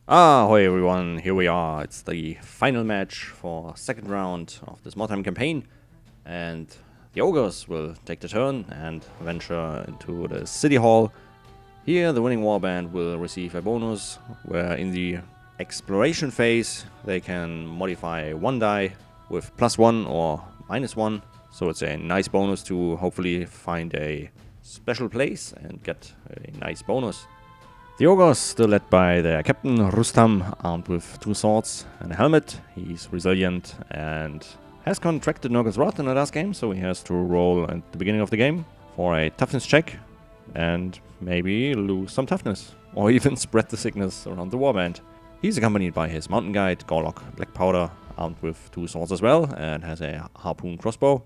Ahoy everyone, here we are. It's the final match for second round of this Mordheim campaign, and the ogres will take the turn and venture into the city hall. Here the winning warband will receive a bonus, where in the exploration phase they can modify one die with +1 or -1, so it's a nice bonus to hopefully find a special place and get a nice bonus. The ogres, still led by their captain Rustam, armed with 2 swords and a helmet. He's resilient and has contracted Nurgle's Rot in the last game, so he has to roll at the beginning of the game for a toughness check and maybe lose some toughness, or even spread the sickness around the warband. He's accompanied by his mountain guide, Gorlock Black Powder, armed with 2 swords as well, and has a harpoon crossbow.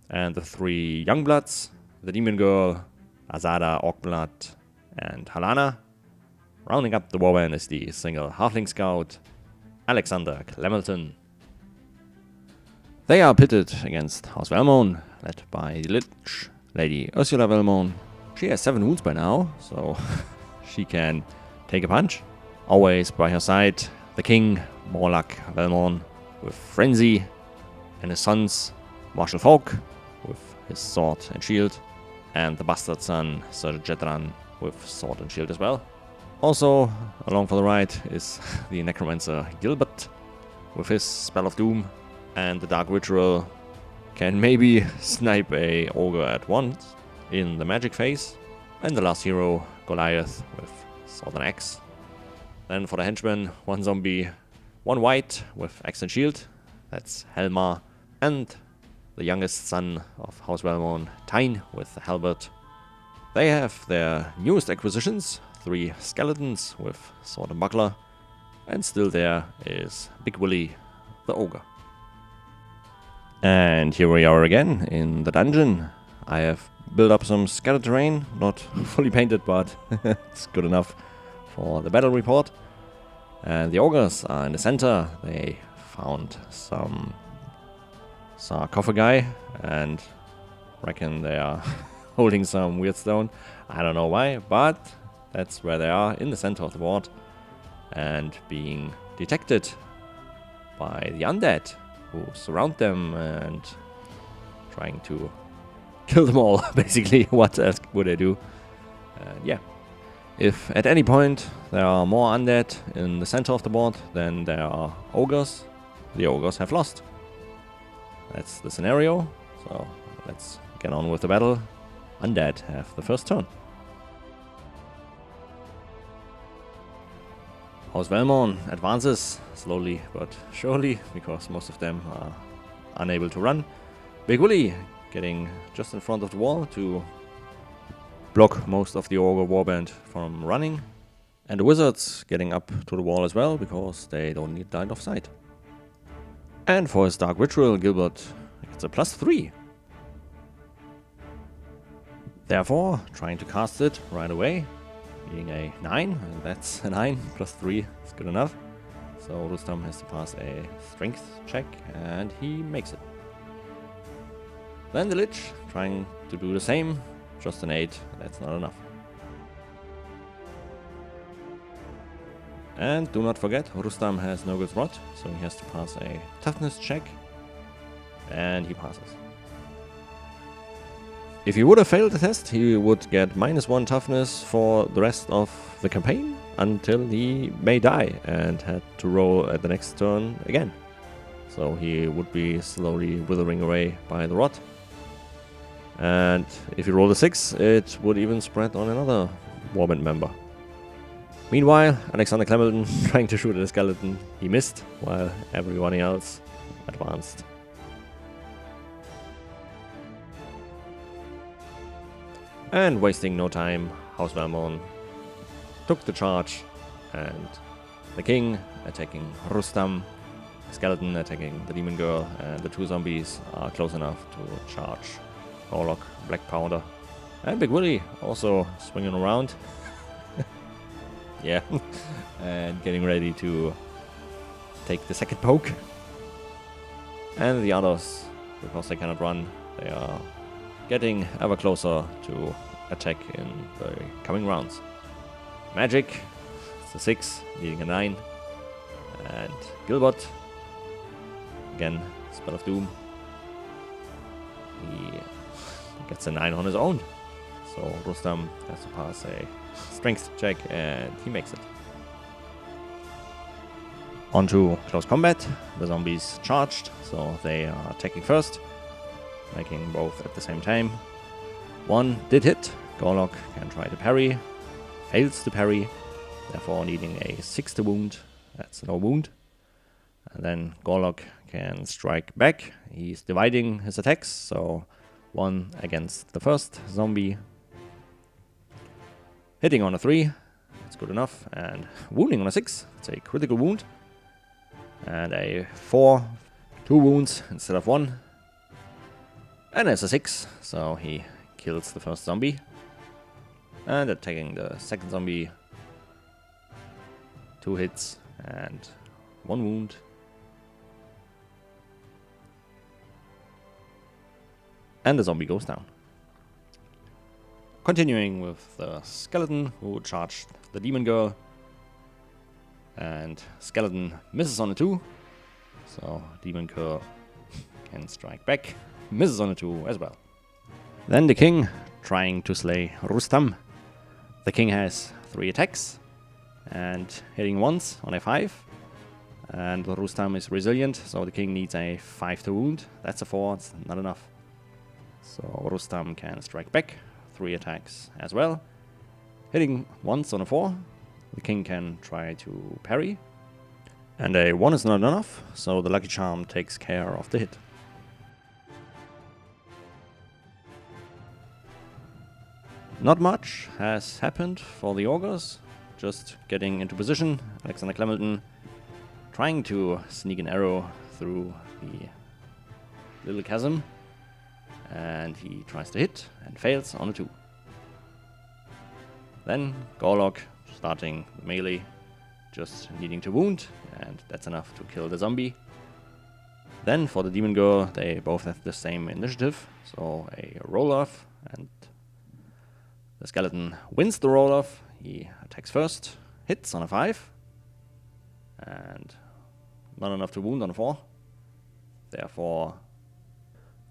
And the 3 Youngbloods, the Demon Girl, Azada Orcblood, and Halana. Rounding up the warband is the single halfling scout, Alexander Clemelton. They are pitted against House Velmone, led by the Lich, Lady Ursula Velmone. She has 7 wounds by now, so she can take a punch. Always by her side, the king, Morlock Velmone, with Frenzy, and his sons, Marshal Falk, with his sword and shield, and the bastard son, Sir Jedran, with sword and shield as well. Also, along for the ride is the Necromancer Gilbert with his Spell of Doom, and the Dark Ritual can maybe snipe a ogre at once in the magic phase. And the last hero, Goliath, with sword and axe. Then for the henchmen, 1 zombie, 1 white with axe and shield, that's Helmar, and the youngest son of House Velmone, Tyne, with the halberd. They have their newest acquisitions, 3 skeletons with sword and buckler, and still there is Big Willy, the ogre. And here we are again in the dungeon. I have built up some scattered terrain, not fully painted, but it's good enough for the battle report. And the ogres are in the center. They found some sarcophagi and reckon they are holding some weird stone. I don't know why, but that's where they are, in the center of the board, and being detected by the undead who surround them and trying to kill them all, basically. What else would they do? Yeah. If at any point there are more undead in the center of the board than there are ogres, the ogres have lost. That's the scenario, so let's get on with the battle. Undead have the first turn. House Velmone advances slowly but surely, because most of them are unable to run. Big Willy getting just in front of the wall to block most of the ogre warband from running. And the wizards getting up to the wall as well, because they don't need line of sight. And for his Dark Ritual, Gilbert gets a +3. Therefore, trying to cast it right away, being a 9, and that's a 9, +3 is good enough. So Rustam has to pass a strength check, and he makes it. Then the Lich, trying to do the same, just an 8, that's not enough. And do not forget, Rustam has Nurgle's Rot, so he has to pass a toughness check, and he passes. If he would have failed the test, he would get -1 toughness for the rest of the campaign until he may die and had to roll at the next turn again. So he would be slowly withering away by the rot. And if he rolled a 6, it would even spread on another warband member. Meanwhile, Alexander Clemelton trying to shoot at a skeleton, he missed, while everyone else advanced. And wasting no time, House Velmone took the charge, and the king attacking Rustam, the skeleton attacking the demon girl, and the 2 zombies are close enough to charge Gorlock Black Powder. And Big Willy also swinging around. Yeah, and getting ready to take the second poke. And the others, because they cannot run, they are getting ever closer to attack in the coming rounds. Magic, It's a 6, needing a 9. And Gilbert, again, Spell of Doom. He gets a 9 on his own. So Rustam has to pass a strength check, and he makes it. On to close combat. The zombies charged, so they are attacking first, making both at the same time. One did hit. Gorlock can try to parry, fails to parry, therefore needing a 6 to wound. That's no wound. And then Gorlock can strike back. He's dividing his attacks, so 1 against the first zombie. Hitting on a 3, that's good enough, and wounding on a 6, it's a critical wound. And a 4, 2 wounds instead of 1. And there's a 6, so he kills the first zombie. And attacking the second zombie, 2 hits and 1 wound. And the zombie goes down. Continuing with the skeleton who charged the demon girl. And skeleton misses on a 2. So demon girl can strike back. Misses on a 2 as well. Then the king trying to slay Rustam. The king has 3 attacks. And hitting once on a 5. And Rustam is resilient, so the king needs a 5 to wound. That's a 4, it's not enough. So Rustam can strike back. 3 attacks as well. Hitting once on a 4. The king can try to parry. And a 1 is not enough, so the lucky charm takes care of the hit. Not much has happened for the ogres. Just getting into position. Alexander Clemelton trying to sneak an arrow through the little chasm. And he tries to hit and fails on a 2. Then Gorlock starting melee, just needing to wound, and that's enough to kill the zombie. Then for the demon girl, they both have the same initiative, so a roll-off, and the skeleton wins the roll-off. He attacks first, hits on a 5, and not enough to wound on a 4. Therefore,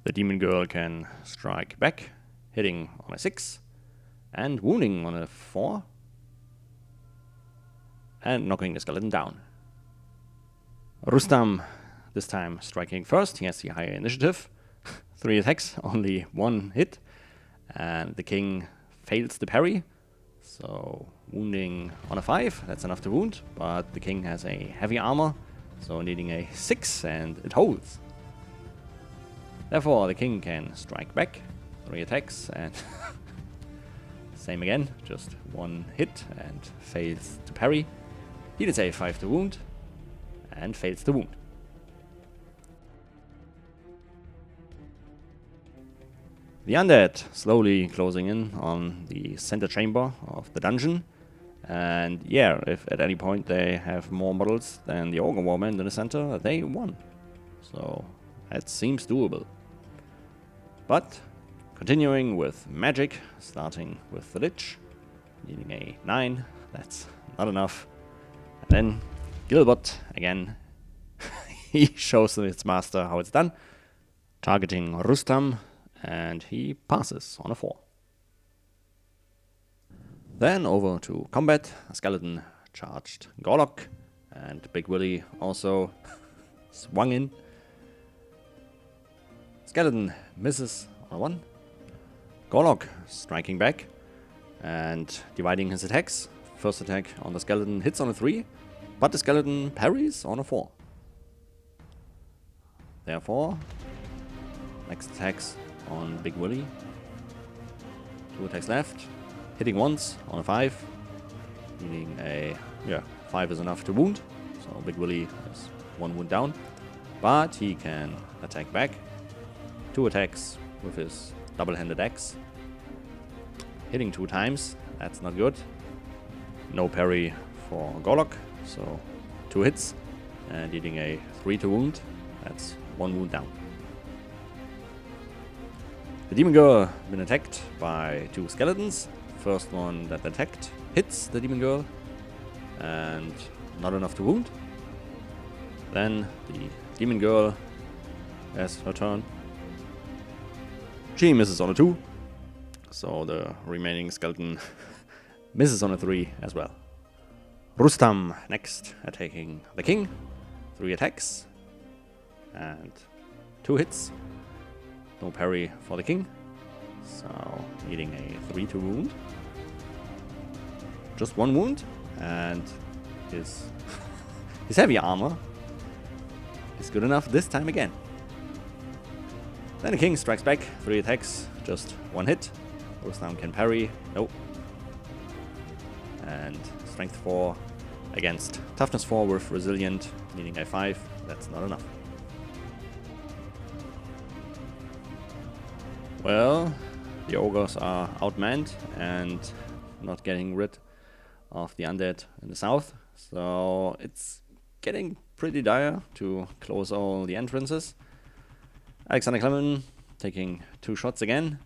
the demon girl can strike back, hitting on a 6, and wounding on a 4, and knocking the skeleton down. Rustam, this time striking first, he has the higher initiative. 3 attacks, only 1 hit, and the king fails the parry, so wounding on a 5, that's enough to wound, but the king has a heavy armor, so needing a 6, and it holds. Therefore, the king can strike back, 3 attacks, and same again, just 1 hit, and fails to parry. He did a 5 to wound, and fails to wound. The undead slowly closing in on the center chamber of the dungeon. And yeah, if at any point they have more models than the Ogre Warband in the center, they won. So that seems doable. But continuing with magic, starting with the Lich, needing a 9, that's not enough. And then Gilbert again, he shows its master how it's done, targeting Rustam, and he passes on a 4. Then over to combat. A skeleton charged Gorlock, and Big Willy also swung in. Skeleton misses on a 1. Gorlock striking back and dividing his attacks. First attack on the skeleton hits on a 3, but the skeleton parries on a 4. Therefore, next attacks on Big Willy. 2 attacks left. Hitting once on a 5. Meaning a 5 is enough to wound. So Big Willy has 1 wound down. But he can attack back. 2 attacks with his double-handed axe. Hitting 2 times. That's not good. No parry for Gorlock. So 2 hits. And hitting a 3 to wound. That's 1 wound down. The demon girl been attacked by 2 skeletons. First one that attacked hits the demon girl. and not enough to wound. Then the demon girl has her turn. She misses on a 2, so the remaining skeleton misses on a 3 as well. Rustam next, attacking the king. 3 attacks and 2 hits. No parry for the king, so needing a 3 to wound. Just 1 wound, and his heavy armor is good enough this time again. Then the king strikes back, 3 attacks, just 1 hit. Rustam can parry, nope. And strength 4 against toughness 4 with resilient, needing a 5, that's not enough. Well, the ogres are outmanned and not getting rid of the undead in the south, so it's getting pretty dire to close all the entrances. Alexander Clement taking 2 shots again,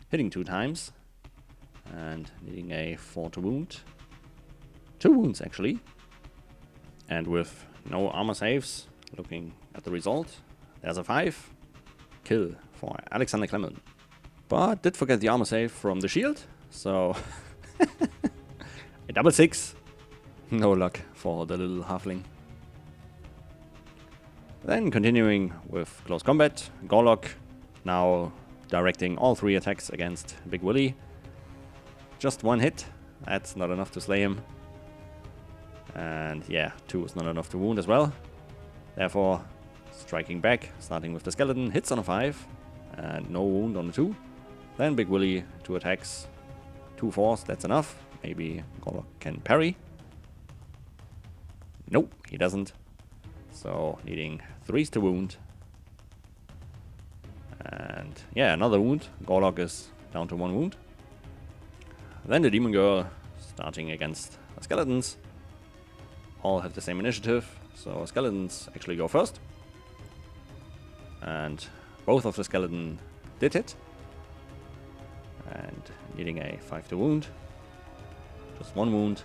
hitting 2 times, and needing a 4 to wound. 2 wounds actually, and with no armor saves, looking at the result, there's a 5 kill for Alexander Clement. But did forget the armor save from the shield, so a double 6. No luck for the little halfling. Then continuing with close combat, Gorlock now directing all 3 attacks against Big Willy. Just 1 hit, that's not enough to slay him. And yeah, 2 is not enough to wound as well. Therefore, striking back, starting with the skeleton, hits on a 5, and no wound on a 2. Then Big Willy, 2 attacks, 2 4s, that's enough. Maybe Gorlock can parry. Nope, he doesn't. So needing 3s to wound. And yeah, another wound. Gorlock is down to 1 wound. Then the demon girl starting against the skeletons. All have the same initiative, so skeletons actually go first. And both of the skeleton did hit. And needing a 5 to wound. Just 1 wound.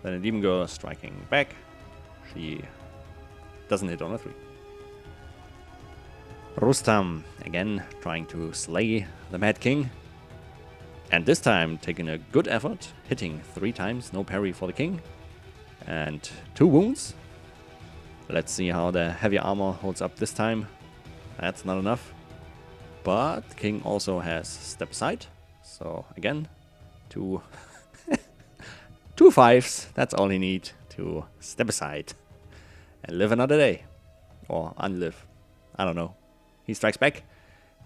Then the demon girl striking back. She doesn't hit on a 3. Rustam again trying to slay the Mad King. And this time taking a good effort, hitting 3 times, no parry for the king. And 2 wounds. Let's see how the heavy armor holds up this time. That's not enough. But the king also has step aside. So again, 2 5s. That's all he needs to step aside and live another day. Or unlive. I don't know. He strikes back,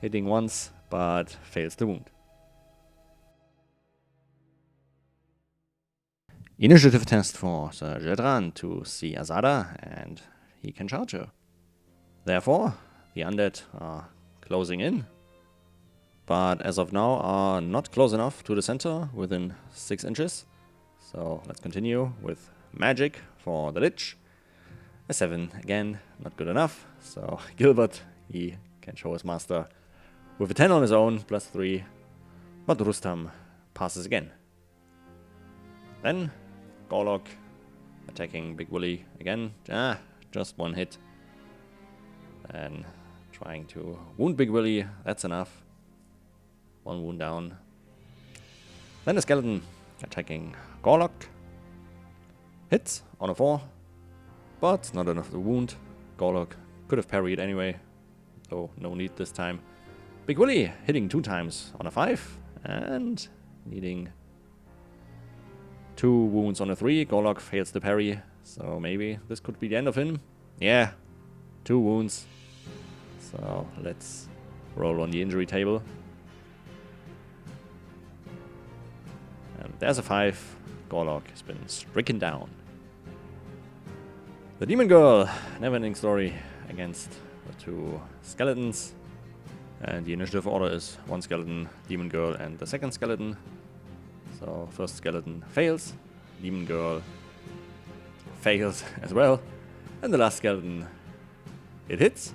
hitting once, but fails to wound. Initiative test for Sir Jedran to see Azada, and he can charge her. Therefore, the undead are closing in, but as of now are not close enough to the center, within 6 inches. So let's continue with magic for the Lich. A 7 again, not good enough. So Gilbert, he can show his master with a 10 on his own, plus 3. But Rustam passes again. Then Gorlock attacking Big Willy again. Just 1 hit. Then trying to wound Big Willy, that's enough. 1 wound down. Then the skeleton attacking Gorlock. Hits on a 4, but not enough to wound. Gorlock could have parried anyway, so no need this time. Big Willy hitting 2 times on a 5 and needing 2 wounds on a 3. Gorlock fails the parry, so maybe this could be the end of him. Yeah, 2 wounds. So let's roll on the injury table. And there's a 5. Gorlock has been stricken down. The Demon Girl, never-ending story against the 2 skeletons. And the initiative order is 1 skeleton, Demon Girl, and the second skeleton. So first skeleton fails, Demon Girl fails as well, and the last skeleton, it hits,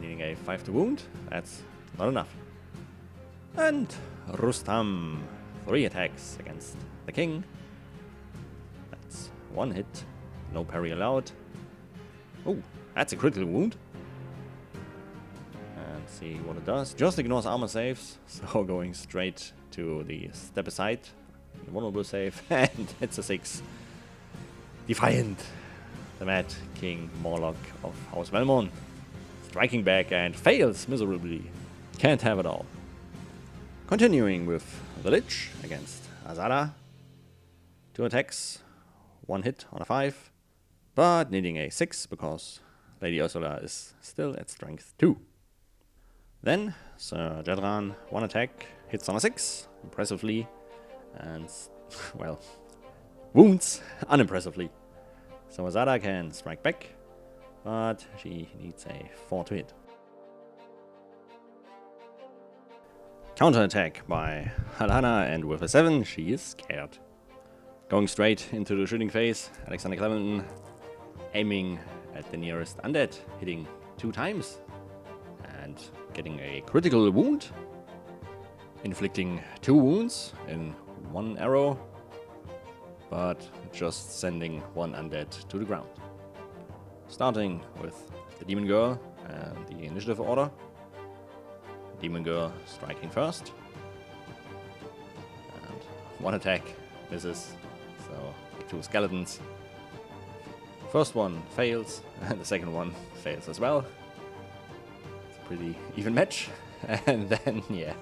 needing a 5 to wound. That's not enough. And Rustam, 3 attacks against the king, one hit. No parry allowed. Oh, that's a critical wound. And see what it does. Just ignores armor saves, so going straight to the step aside. Vulnerable save, and it's a 6. Defiant. The Mad King Morlock of House Valmon. Striking back and fails miserably. Can't have it all. Continuing with the Lich against Azada. 2 attacks, 1 hit on a 5, but needing a 6 because Lady Ursula is still at strength 2. Then Sir Jedran, 1 attack, hits on a 6, impressively, and, well, wounds unimpressively. So Azada can strike back, but she needs a 4 to hit. Counterattack by Halana, and with a 7, she is scared. Going straight into the shooting phase, Alexander Clementon aiming at the nearest undead, hitting 2 times, and getting a critical wound, inflicting 2 wounds in 1 arrow, but just sending 1 undead to the ground. Starting with the Demon Girl and the initiative order. Demon Girl striking first, and 1 attack misses, so 2 skeletons. First one fails, and the second one fails as well. It's a pretty even match. And then, yeah,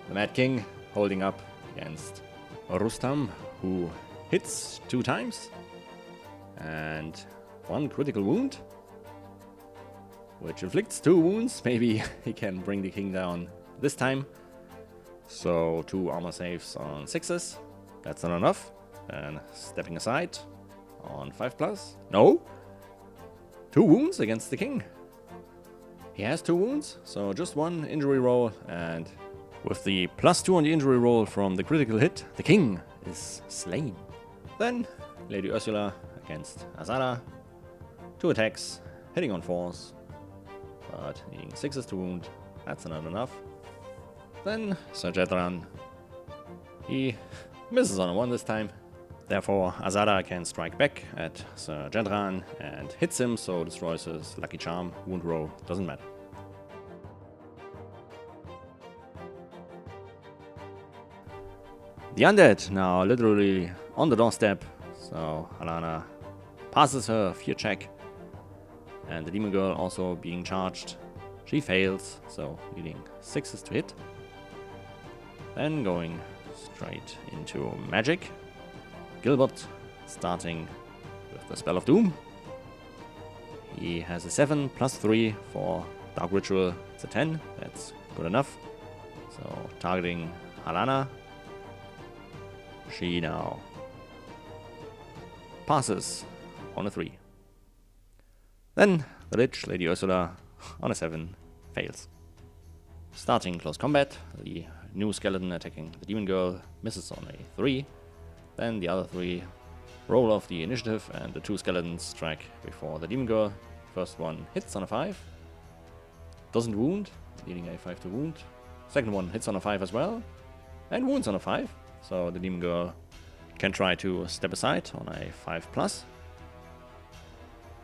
the Mad King holding up against Rustam, who hits 2 times, and 1 critical wound, which inflicts 2 wounds. Maybe he can bring the king down this time. So 2 armor saves on 6s. That's not enough. And stepping aside on 5+. No! 2 wounds against the king. He has 2 wounds, so just 1 injury roll, and with the +2 on the injury roll from the critical hit, the king is slain. Then Lady Ursula against Azada. 2 attacks, hitting on 4s, but needing 6s to wound. That's not enough. Then Sir Jedran. He misses on a 1 this time. Therefore, Azada can strike back at Sir Jedran and hits him, so destroys his lucky charm. Wound row doesn't matter. The undead now literally on the doorstep, so Alana passes her fear check, and the Demon Girl also being charged. She fails, so needing 6s to hit. Then going straight into magic. Gilbert starting with the Spell of Doom. He has a 7 +3 for Dark Ritual. It's a 10, that's good enough. So targeting Halana. She now passes on a 3. Then the Lich, Lady Ursula, on a 7, fails. Starting close combat, the new skeleton attacking the Demon Girl misses on a 3. Then the other 3 roll off the initiative, and the 2 skeletons strike before the Demon Girl. First one hits on a 5. Doesn't wound, needing a 5 to wound. Second one hits on a 5 as well, and wounds on a 5. So the Demon Girl can try to step aside on a 5+.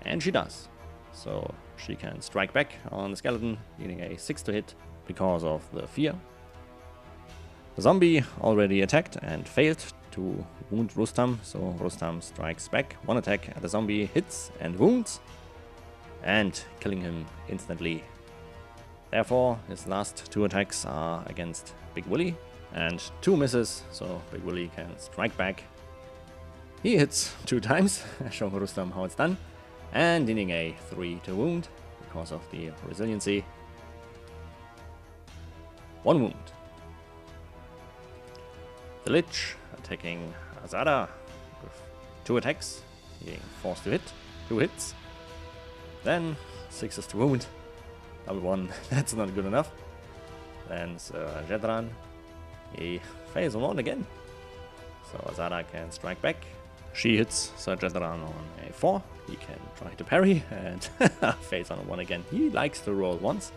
And she does. So she can strike back on the skeleton, needing a 6 to hit because of the fear. The zombie already attacked and failed to wound Rustam, so Rustam strikes back. 1 attack at the zombie, hits and wounds, and killing him instantly. Therefore, his last 2 attacks are against Big Willy, and 2 misses, so Big Willy can strike back. He hits 2 times, showing Rustam how it's done, and dealing a 3 to wound because of the resiliency. 1 wound. The Lich attacking Azada with 2 attacks, being forced to hit, 2 hits. Then 6s to wound, double 1, that's not good enough. Then Sir Jedran, he fails on 1 again. So Azada can strike back. She hits Sir Jedran on a 4, he can try to parry and fails on a 1 again. He likes to roll once.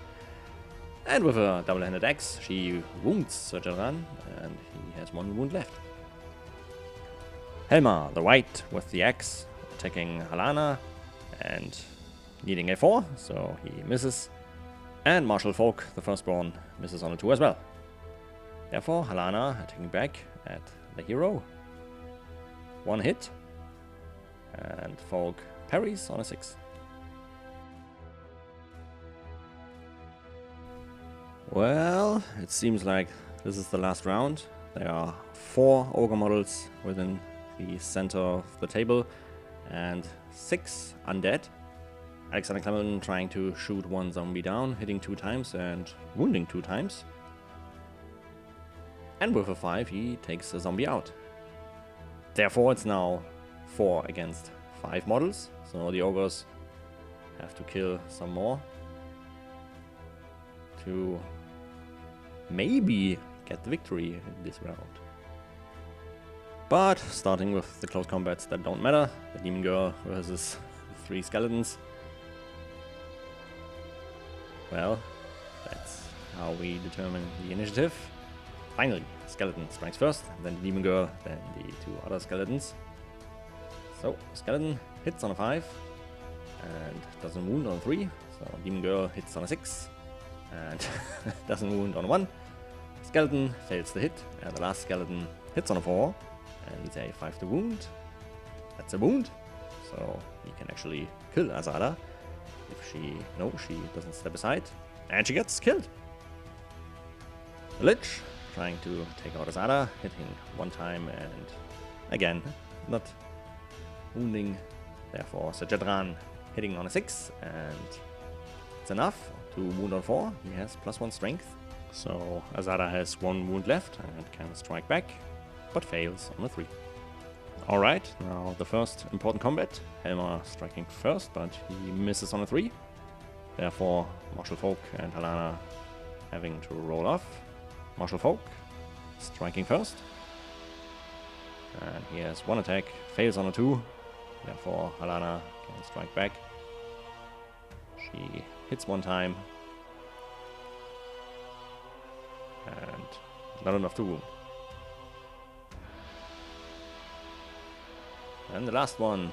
And with a double-handed axe, she wounds Sir Jedran, and he has 1 wound left. Helma, the white, with the axe, attacking Halana and needing a 4, so he misses. And Martial Folk, the firstborn, misses on a 2 as well. Therefore, Halana attacking back at the hero. 1 hit. And Folk parries on a 6. Well, it seems like this is the last round. There are 4 ogre models within the center of the table and 6 undead. Alexander Clement trying to shoot 1 zombie down, hitting 2 times and wounding 2 times. And with a 5 he takes a zombie out. Therefore it's now 4 against 5 models, so the ogres have to kill some more to maybe get the victory in this round. But starting with the close combats that don't matter, the Demon Girl versus 3 skeletons. Well, that's how we determine the initiative. Finally, skeleton strikes first, then the Demon Girl, then the 2 other skeletons. So, skeleton hits on a 5 and doesn't wound on a 3. So, Demon Girl hits on a 6 and doesn't wound on a 1. Skeleton fails the hit, and the last skeleton hits on a 4 and needs a 5 to wound. That's a wound, so he can actually kill Azada if she doesn't step aside, and she gets killed. The Lich trying to take out Azada, hitting 1 time and again not wounding. Therefore Sejedran hitting on a 6 and it's enough to wound on 4. He has +1 strength, so Azada has 1 wound left and can strike back, but fails on a 3. Alright, now the first important combat. Helma striking first, but he misses on a 3. Therefore, Martial Folk and Halana having to roll off. Martial Folk striking first. And he has 1 attack, fails on a 2. Therefore, Halana can strike back. She hits 1 time. And not enough to wound. And the last one,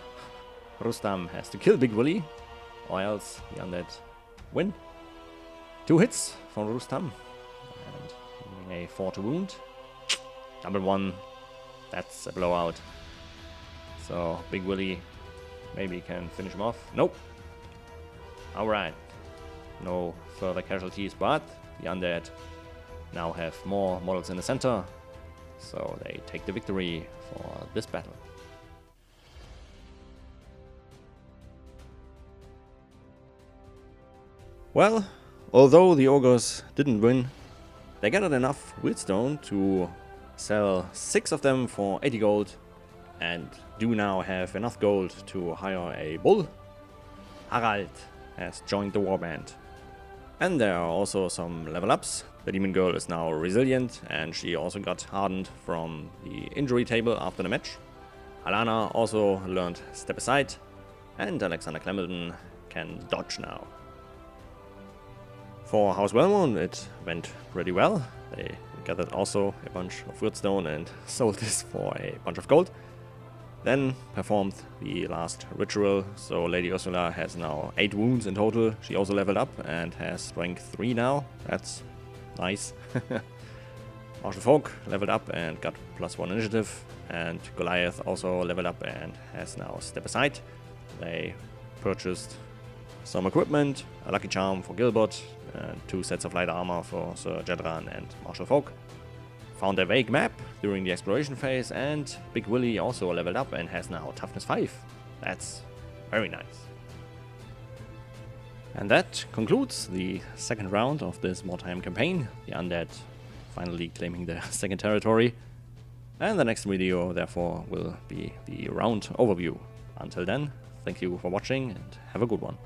Rustam has to kill Big Willy, or else the undead win. 2 hits from Rustam, and a 4 to wound. Number 1, that's a blowout. So Big Willy maybe can finish him off. Nope. Alright, no further casualties, but the undead now have more models in the center, so they take the victory for this battle. Well, although the ogres didn't win, they gathered enough wheatstone to sell 6 of them for 80 gold and do now have enough gold to hire a bull. Harald has joined the warband. And there are also some level ups. The Demon Girl is now resilient and she also got hardened from the injury table after the match. Alana also learned step aside, and Alexander Clemelton can dodge now. For House Wellmoon it went pretty well. They gathered also a bunch of woodstone and sold this for a bunch of gold. Then performed the last ritual, so Lady Ursula has now 8 wounds in total. She also leveled up and has strength 3 now. That's nice. Martial Folk leveled up and got +1 initiative, and Goliath also leveled up and has now step aside. They purchased some equipment, a lucky charm for Gilbert, and 2 sets of light armor for Sir Jedran and Martial Folk. Found a vague map during the exploration phase, and Big Willy also leveled up and has now toughness 5. That's very nice. And that concludes the second round of this Mordheim campaign. The undead finally claiming their second territory. And the next video therefore will be the round overview. Until then, thank you for watching and have a good one.